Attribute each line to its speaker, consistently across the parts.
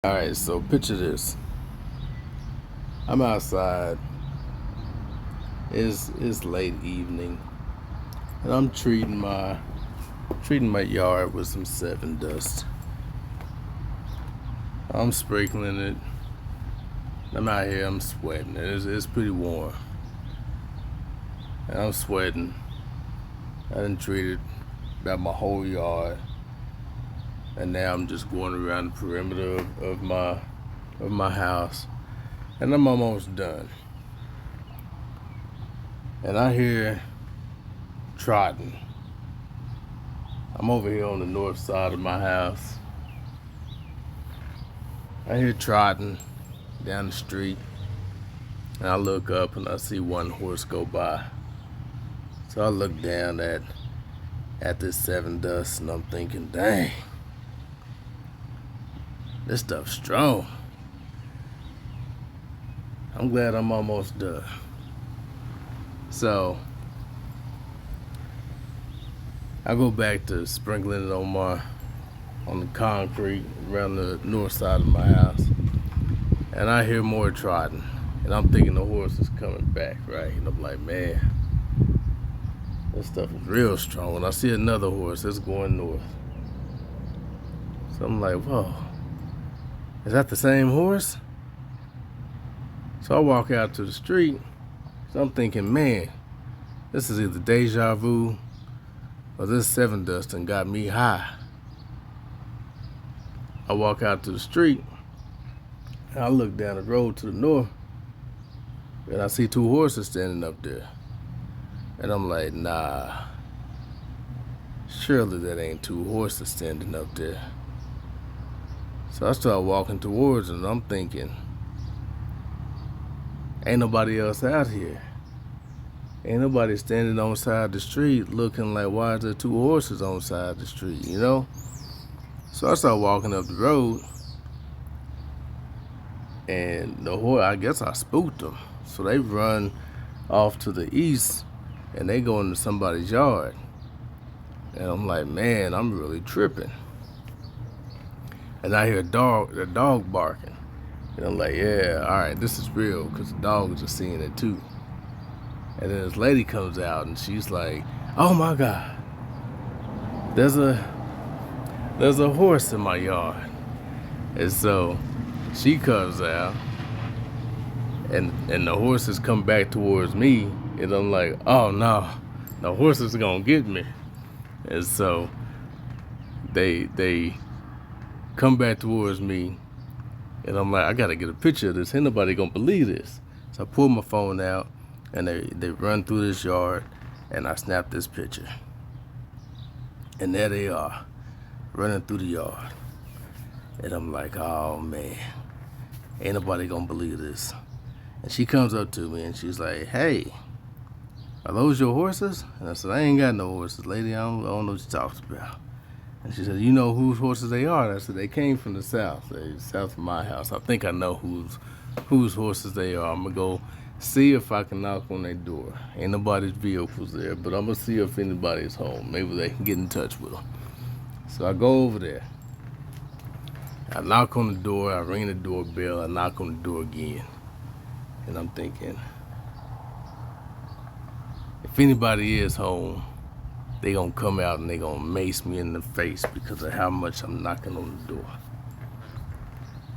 Speaker 1: Alright, so picture this. I'm outside. It's late evening. And I'm treating my yard with some seven dust. I'm sprinkling it. I'm out here, I'm sweating. It's pretty warm. And I'm sweating. I done treated about my whole yard. And now I'm just going around the perimeter of my house. And I'm almost done. And I hear trotting. I'm over here on the north side of my house. I hear trotting down the street, and I look up and I see one horse go by. So I look down at this seven dust, and I'm thinking, dang, this stuff's strong. I'm glad I'm almost done. So I go back to sprinkling it on the concrete around the north side of my house, and I hear more trotting, and I'm thinking the horse is coming back, right? And I'm like, man, this stuff is real strong. And I see another horse that's going north, so I'm like, whoa, is that the same horse? So I walk out to the street. So I'm thinking, man, this is either deja vu or this seven dust done got me high. I walk out to the street, and I look down the road to the north, and I see two horses standing up there. And I'm like, nah, surely that ain't two horses standing up there. So I start walking towards them, and I'm thinking, ain't nobody else out here. Ain't nobody standing on the side of the street looking like, why is there two horses on the side of the street, you know? So I start walking up the road, and the horse, I guess I spooked them. So they run off to the east, and they go into somebody's yard. And I'm like, man, I'm really tripping. And I hear the dog barking. And I'm like, yeah, all right, this is real, because the dogs are seeing it too. And then this lady comes out, and she's like, oh my God, there's a horse in my yard. And so she comes out, and the horses come back towards me, and I'm like, oh no, the horses are gonna get me. And so they come back towards me, and I'm like, I gotta get a picture of this. Ain't nobody gonna believe this. So I pull my phone out, and they run through this yard, and I snap this picture. And there they are, running through the yard. And I'm like, oh man, ain't nobody gonna believe this. And she comes up to me, and she's like, hey, are those your horses? And I said, I ain't got no horses, lady. I don't know what you're talking about. And she said, you know whose horses they are? And I said, they came from the south. They're south of my house. I think I know whose horses they are. I'm gonna go see if I can knock on their door. Ain't nobody's vehicles there, but I'm gonna see if anybody's home. Maybe they can get in touch with them. So I go over there. I knock on the door. I ring the doorbell. I knock on the door again. And I'm thinking, if anybody is home, they gonna come out and they gonna mace me in the face because of how much I'm knocking on the door.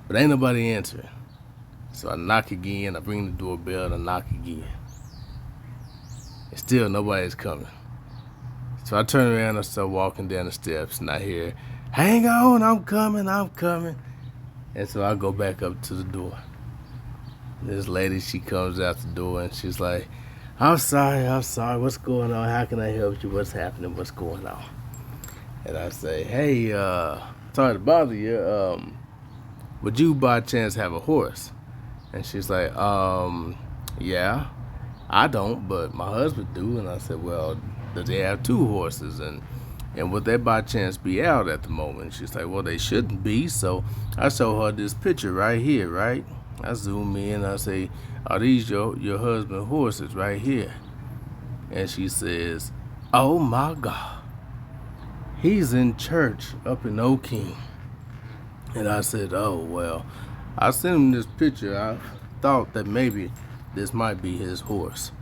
Speaker 1: But ain't nobody answering. So I knock again, I ring the doorbell, and I knock again. And still nobody's coming. So I turn around and start walking down the steps, and I hear, hang on, I'm coming. And so I go back up to the door. This lady, she comes out the door, and she's like, I'm sorry, what's going on? How can I help you? What's happening? What's going on? And I say, hey, sorry to bother you. Would you by chance have a horse? And she's like, yeah, I don't, but my husband do. And I said, well, does they have two horses? And would they by chance be out at the moment? She's like, well, they shouldn't be. So I show her this picture right here, right? I zoom in, I say, are these your husband's horses right here? And she says, oh my God, he's in church up in Oak King. And I said, oh, well, I sent him this picture. I thought that maybe this might be his horse.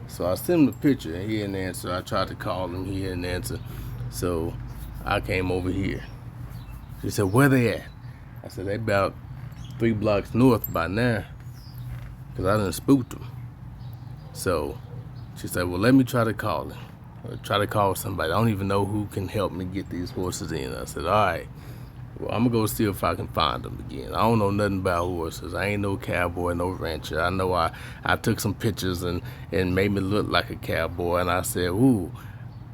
Speaker 1: So I sent him the picture and he didn't answer. I tried to call him, he didn't answer. So I came over here. She said, where they at? I said, they about 3 blocks north by now, because I done spooked them. So she said, well, let me try to call him. Or try to call somebody. I don't even know who can help me get these horses in. I said, all right. Well, I'm going to go see if I can find them again. I don't know nothing about horses. I ain't no cowboy, no rancher. I know I took some pictures and made me look like a cowboy. And I said, ooh,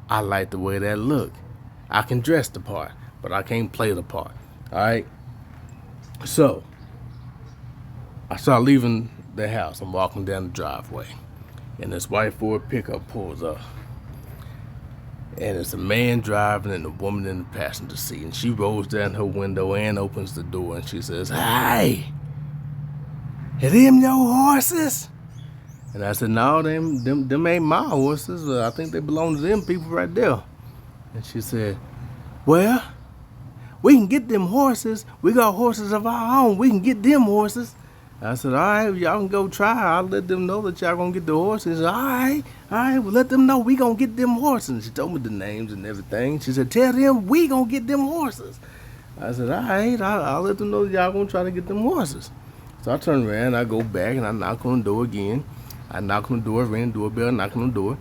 Speaker 1: I like the way that look. I can dress the part, but I can't play the part. All right? So I start leaving the house. I'm walking down the driveway. And this white Ford pickup pulls up. And it's a man driving and a woman in the passenger seat. And she rolls down her window and opens the door and she says, hey, are them your horses? And I said, no, them ain't my horses. I think they belong to them people right there. And she said, well, we can get them horses. We got horses of our own. We can get them horses. I said, all right, y'all can go try. I'll let them know that y'all gonna get the horses. All right, well, let them know we gonna get them horses. She told me the names and everything. She said, tell them we gonna get them horses. I said, all right, I'll let them know y'all gonna try to get them horses. So I turn around, I go back, and I knock on the door again. I knock on the door, ring the doorbell, knock on the door.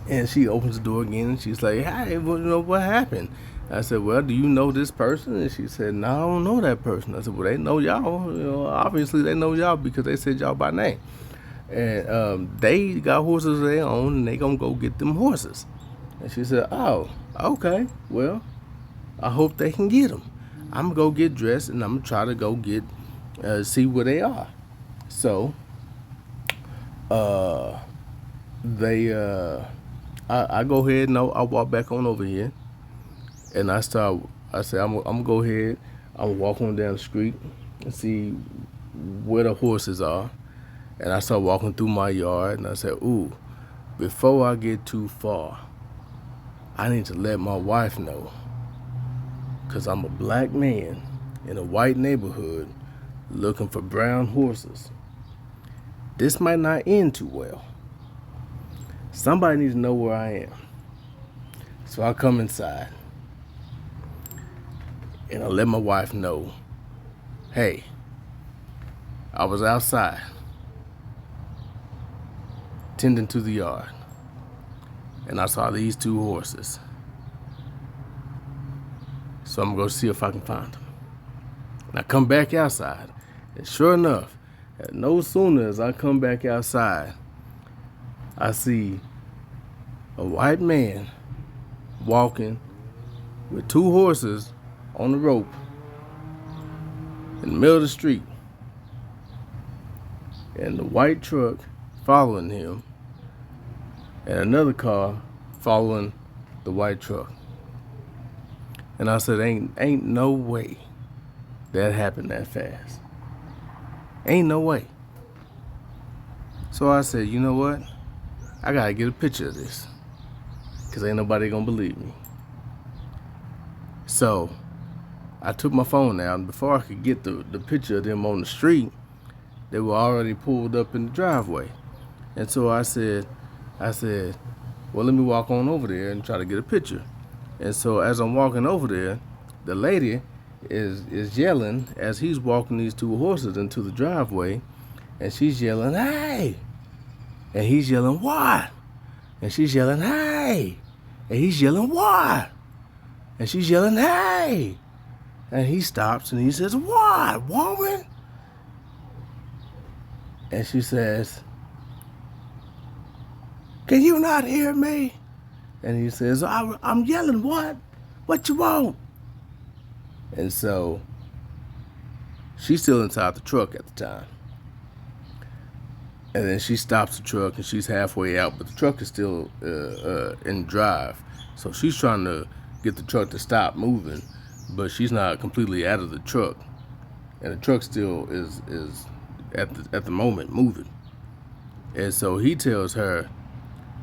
Speaker 1: And she opens the door again, and she's like, hey, what happened? I said, well, do you know this person? And she said, no, I don't know that person. I said, well, they know y'all. Obviously they know y'all because they said y'all by name. And they got horses of their own, and they gonna go get them horses. And she said, oh, okay, well, I hope they can get them. I'm gonna go get dressed, and I'm gonna try to go get, see where they are. So, I go ahead and I walk back on over here. And I said, I'm gonna go ahead, I'm gonna walk on down the street and see where the horses are. And I start walking through my yard and I said, ooh, before I get too far, I need to let my wife know. Cause I'm a black man in a white neighborhood looking for brown horses. This might not end too well. Somebody needs to know where I am. So I come inside. And I let my wife know, hey, I was outside tending to the yard and I saw these 2 horses. So I'm gonna go see if I can find them. And I come back outside, and sure enough, no sooner as I come back outside, I see a white man walking with 2 horses on the rope in the middle of the street, and the white truck following him, and another car following the white truck. And I said, ain't no way that happened that fast. Ain't no way. So I said, you know what? I gotta get a picture of this, cause ain't nobody gonna believe me. So I took my phone out, and before I could get the picture of them on the street, they were already pulled up in the driveway. And so I said, well, let me walk on over there and try to get a picture. And so as I'm walking over there, the lady is yelling as he's walking these 2 horses into the driveway, and she's yelling, hey! And he's yelling, what? And she's yelling, hey! And he's yelling, what? And she's yelling, hey! And he stops and he says, what, woman? And she says, can you not hear me? And he says, I'm yelling, what? What you want? And so she's still inside the truck at the time. And then she stops the truck and she's halfway out, but the truck is still in drive. So she's trying to get the truck to stop moving, but she's not completely out of the truck. And the truck still is at the moment moving. And so he tells her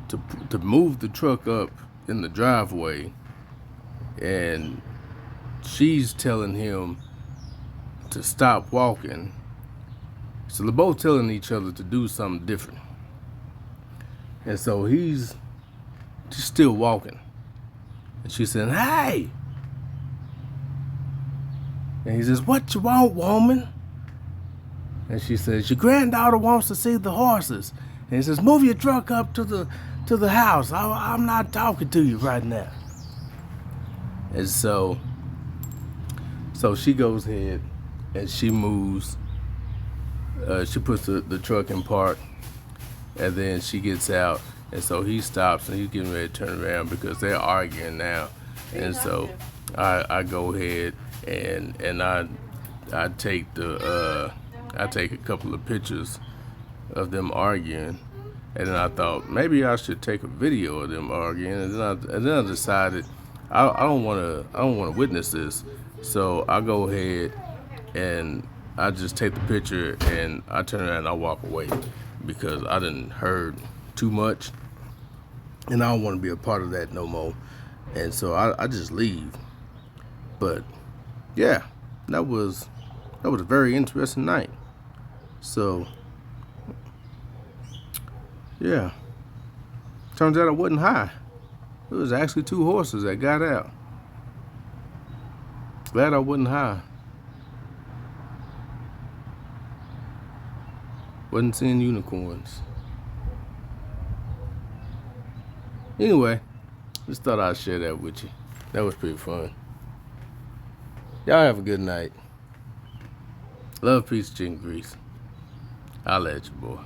Speaker 1: to move the truck up in the driveway, and she's telling him to stop walking. So they're both telling each other to do something different. And so he's just still walking. And she said, "Hey!" And he says, "What you want, woman?" And she says, "Your granddaughter wants to see the horses." And he says, "Move your truck up to the house. I'm not talking to you right now." And so she goes ahead and she moves. She puts the truck in park, and then she gets out. And so he stops and he's getting ready to turn around because they're arguing now. And so I go ahead and I take a couple of pictures of them arguing, and then I thought maybe I should take a video of them arguing, and then I decided I don't want to witness this, so I go ahead and I just take the picture and I turn around and I walk away because I done heard too much, and I don't want to be a part of that no more, and so I just leave. But yeah, that was a very interesting night. So yeah, turns out I wasn't high. It was actually two horses that got out. Glad I wasn't high. Wasn't seeing unicorns. Anyway, just thought I'd share that with you. That was pretty fun. Y'all have a good night. Love, peace, chicken grease. I'll at you, boy.